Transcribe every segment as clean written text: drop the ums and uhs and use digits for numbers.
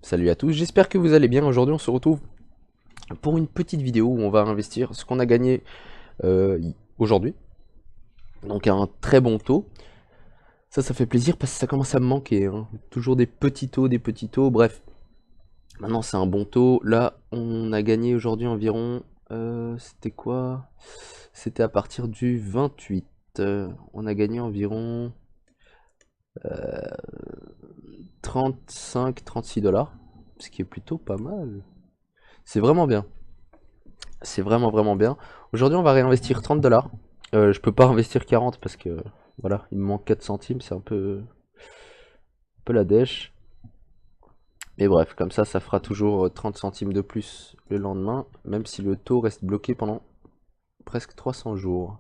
Salut à tous, j'espère que vous allez bien. Aujourd'hui on se retrouve pour une petite vidéo où on va investir ce qu'on a gagné aujourd'hui. Donc à un très bon taux. Ça fait plaisir parce que ça commence à me manquer, hein. Toujours des petits taux, bref. Maintenant c'est un bon taux. Là on a gagné aujourd'hui environ... c'était quoi? C'était à partir du 28. On a gagné environ 35-36 $. Ce qui est plutôt pas mal. C'est vraiment bien. C'est vraiment bien. Aujourd'hui, on va réinvestir 30 $. Je peux pas investir 40 parce que voilà, il me manque 4 centimes, c'est un peu la dèche. Mais bref, comme ça fera toujours 30 centimes de plus le lendemain, même si le taux reste bloqué pendant presque 300 jours.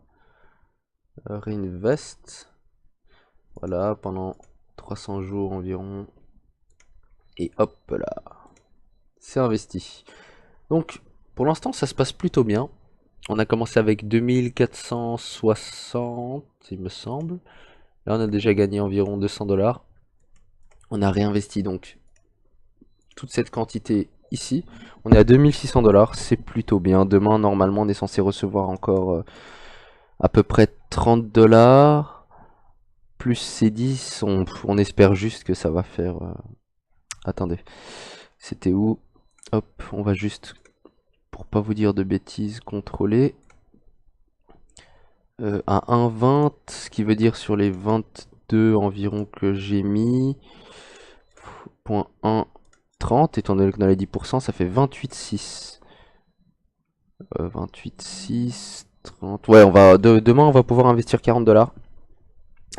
Reinvest, voilà, pendant 300 jours environ. Et hop là, c'est investi. Donc, pour l'instant, ça se passe plutôt bien. On a commencé avec 2460, il me semble. Là, on a déjà gagné environ 200 $. On a réinvesti donc toute cette quantité ici. On est à 2600 $, c'est plutôt bien. Demain, normalement, on est censé recevoir encore à peu près 30 $. Plus ces 10, on espère juste que ça va faire... Attendez, c'était où? Hop, on va juste, pour pas vous dire de bêtises, contrôler. À 1,20, ce qui veut dire sur les 22 environ que j'ai mis, 0.130, étant donné que dans les 10%, ça fait 28,6. 28,6, 30. Ouais, demain, on va pouvoir investir 40 $.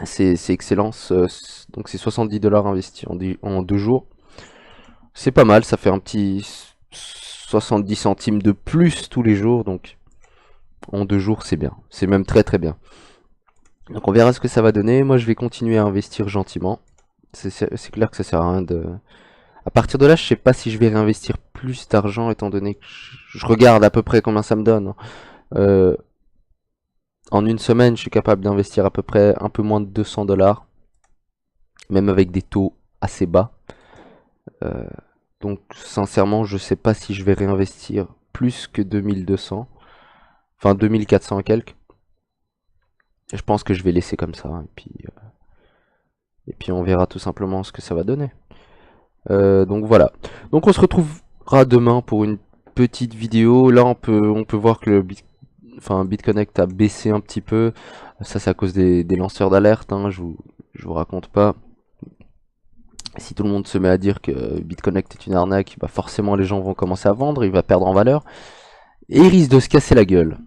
C'est excellent. Donc, c'est 70 $ investis en 2 jours. C'est pas mal, ça fait un petit 70 centimes de plus tous les jours. Donc, en 2 jours, c'est bien. C'est même très bien. Donc on verra ce que ça va donner. Moi je vais continuer à investir gentiment. C'est clair que ça sert à rien de... À partir de là, je sais pas si je vais réinvestir plus d'argent étant donné que je regarde à peu près combien ça me donne. Euh, En une semaine, je suis capable d'investir à peu près un peu moins de 200 $, même avec des taux assez bas. Euh, donc sincèrement, je sais pas si je vais réinvestir plus que 2200, enfin 2400 et quelques. Je pense que je vais laisser comme ça, et puis on verra tout simplement ce que ça va donner. Donc voilà. Donc on se retrouvera demain pour une petite vidéo. Là on peut voir que BitConnect a baissé un petit peu. Ça c'est à cause des lanceurs d'alerte, hein, je vous raconte pas. Si tout le monde se met à dire que BitConnect est une arnaque, bah forcément les gens vont commencer à vendre, il va perdre en valeur. Et il risque de se casser la gueule.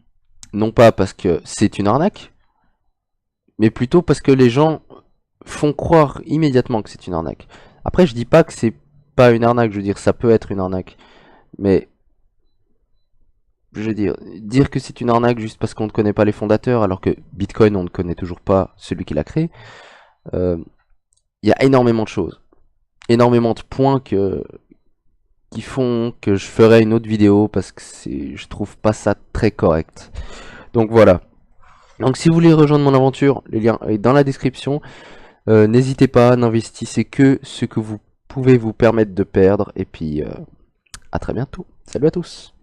Non pas parce que c'est une arnaque, mais plutôt parce que les gens font croire immédiatement que c'est une arnaque. Après je dis pas que c'est pas une arnaque, je veux dire ça peut être une arnaque. Mais je veux dire que c'est une arnaque juste parce qu'on ne connaît pas les fondateurs, alors que Bitcoin, on ne connaît toujours pas celui qui l'a créé. Euh, Il y a énormément de choses, énormément de points qui font que je ferai une autre vidéo parce que je trouve pas ça très correct. Donc voilà. Donc si vous voulez rejoindre mon aventure, le lien est dans la description. N'hésitez pas, n'investissez que ce que vous pouvez vous permettre de perdre. Et puis à très bientôt. Salut à tous.